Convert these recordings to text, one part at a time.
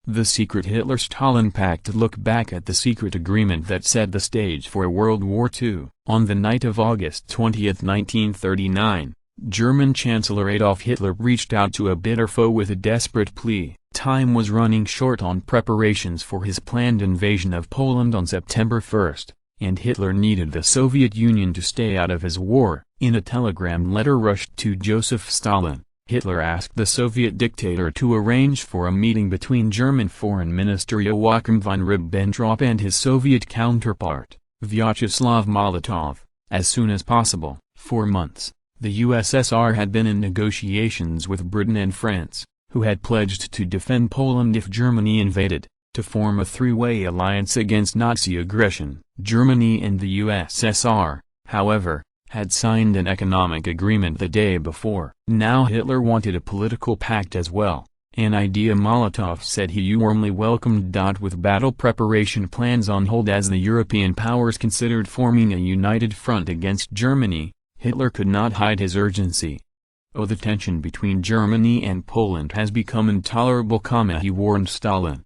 The secret Hitler-Stalin Pact. Look back at the secret agreement that set the stage for World War II. On the night of August 20, 1939, German Chancellor Adolf Hitler reached out to a bitter foe with a desperate plea. Time was running short on preparations for his planned invasion of Poland on September 1, and Hitler needed the Soviet Union to stay out of his war. In a telegram letter rushed to Joseph Stalin, Hitler asked the Soviet dictator to arrange for a meeting between German Foreign Minister Joachim von Ribbentrop and his Soviet counterpart, Vyacheslav Molotov, as soon as possible. For months, the USSR had been in negotiations with Britain and France, who had pledged to defend Poland if Germany invaded, to form a three-way alliance against Nazi aggression. Germany and the USSR, however, had signed an economic agreement the day before. Now Hitler wanted a political pact as well, an idea Molotov said he warmly welcomed. With battle preparation plans on hold as the European powers considered forming a united front against Germany, Hitler could not hide his urgency. "Oh, the tension between Germany and Poland has become intolerable," he warned Stalin.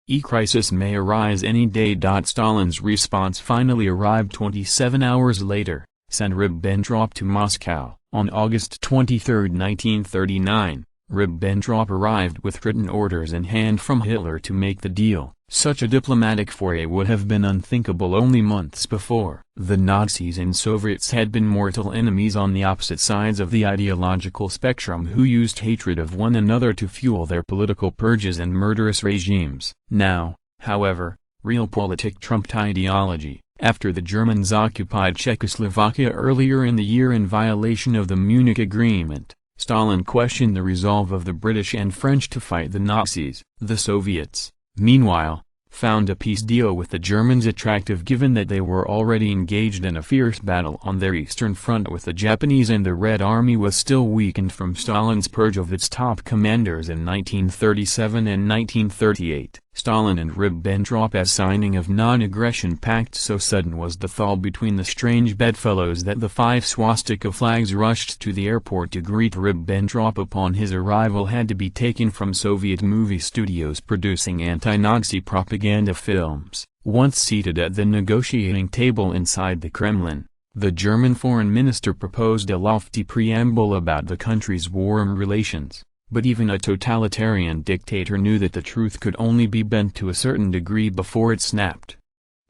"A crisis may arise any day." Stalin's response finally arrived 27 hours later. Send Ribbentrop to Moscow. On August 23, 1939, Ribbentrop arrived with written orders in hand from Hitler to make the deal. Such a diplomatic foray would have been unthinkable only months before. The Nazis and Soviets had been mortal enemies on the opposite sides of the ideological spectrum, who used hatred of one another to fuel their political purges and murderous regimes. Now, however, realpolitik trumped ideology. After the Germans occupied Czechoslovakia earlier in the year in violation of the Munich Agreement, Stalin questioned the resolve of the British and French to fight the Nazis. The Soviets, meanwhile, found a peace deal with the Germans attractive given that they were already engaged in a fierce battle on their eastern front with the Japanese, and the Red Army was still weakened from Stalin's purge of its top commanders in 1937 and 1938. Stalin and Ribbentrop as signing of non-aggression pact. So sudden was the thaw between the strange bedfellows that the 5 swastika flags rushed to the airport to greet Ribbentrop upon his arrival had to be taken from Soviet movie studios producing anti-Nazi propaganda films. Once seated at the negotiating table inside the Kremlin, the German foreign minister proposed a lofty preamble about the country's warm relations. But even a totalitarian dictator knew that the truth could only be bent to a certain degree before it snapped.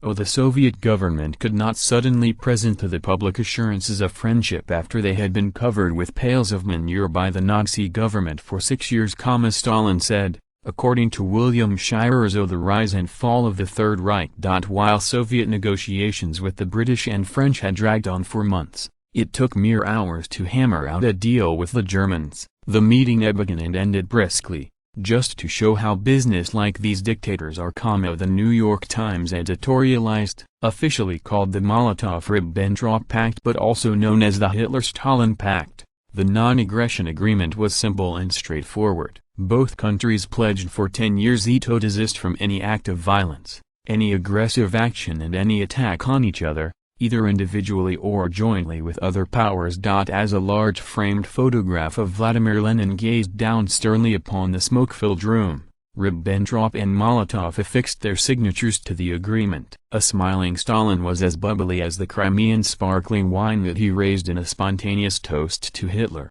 Oh, the Soviet government could not suddenly present to the public assurances of friendship after they had been covered with pails of manure by the Nazi government for 6 years, Stalin said, according to William Shirer's The Rise and Fall of the Third Reich. While Soviet negotiations with the British and French had dragged on for months, it took mere hours to hammer out a deal with the Germans. The meeting began and ended briskly, just to show how businesslike these dictators are. The New York Times editorialized, officially called the Molotov-Ribbentrop Pact but also known as the Hitler-Stalin Pact. The non-aggression agreement was simple and straightforward. Both countries pledged for 10 years to desist from any act of violence, any aggressive action and any attack on each other, either individually or jointly with other powers. As a large framed photograph of Vladimir Lenin gazed down sternly upon the smoke-filled room, Ribbentrop and Molotov affixed their signatures to the agreement. A smiling Stalin was as bubbly as the Crimean sparkling wine that he raised in a spontaneous toast to Hitler.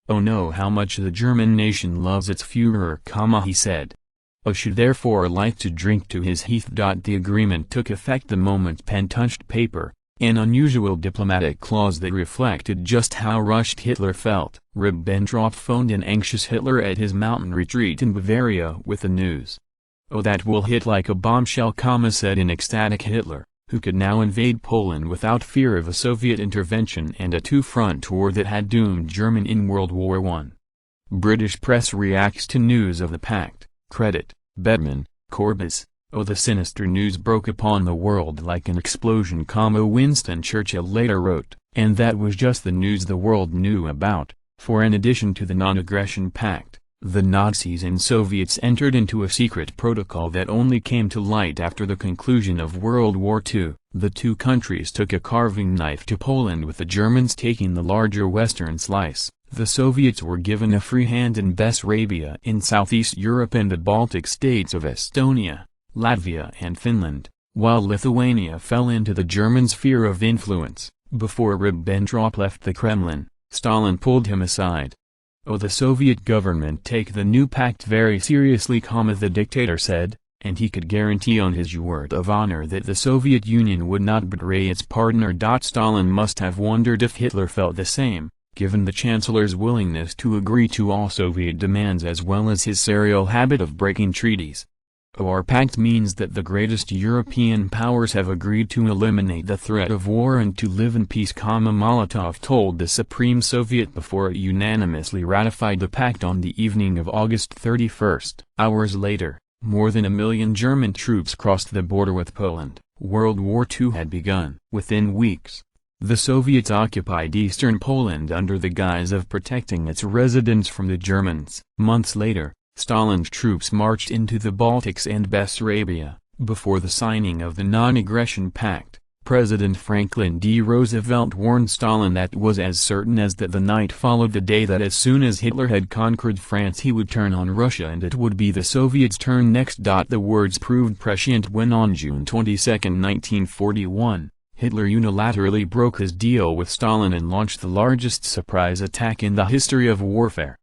"Oh, know how much the German nation loves its Führer," he said. "I should therefore like to drink to his health." The agreement took effect the moment pen touched paper, an unusual diplomatic clause that reflected just how rushed Hitler felt. Ribbentrop phoned an anxious Hitler at his mountain retreat in Bavaria with the news. "Oh, that will hit like a bombshell," said an ecstatic Hitler, who could now invade Poland without fear of a Soviet intervention and a two-front war that had doomed Germany in World War I. British press reacts to news of the pact. Credit, Bedman, Corbis. "Oh, the sinister news broke upon the world like an explosion," Winston Churchill later wrote. And that was just the news the world knew about, for in addition to the non-aggression pact, the Nazis and Soviets entered into a secret protocol that only came to light after the conclusion of World War II. The two countries took a carving knife to Poland, with the Germans taking the larger western slice. The Soviets were given a free hand in Bessarabia in Southeast Europe and the Baltic states of Estonia, Latvia and Finland, while Lithuania fell into the German sphere of influence. Before Ribbentrop left the Kremlin, Stalin pulled him aside. "Oh, the Soviet government take the new pact very seriously," the dictator said, and he could guarantee on his word of honor that the Soviet Union would not betray its partner. Stalin must have wondered if Hitler felt the same, given the Chancellor's willingness to agree to all Soviet demands as well as his serial habit of breaking treaties. Our pact means that the greatest European powers have agreed to eliminate the threat of war and to live in peace, Molotov told the Supreme Soviet before it unanimously ratified the pact on the evening of August 31. Hours later, more than 1 million German troops crossed the border with Poland. World War II had begun. Within weeks, the Soviets occupied eastern Poland under the guise of protecting its residents from the Germans. Months later, Stalin's troops marched into the Baltics and Bessarabia. Before the signing of the Non-Aggression Pact, President Franklin D. Roosevelt warned Stalin that it was as certain as that the night followed the day that as soon as Hitler had conquered France he would turn on Russia and it would be the Soviets' turn next. The words proved prescient when on June 22, 1941, Hitler unilaterally broke his deal with Stalin and launched the largest surprise attack in the history of warfare.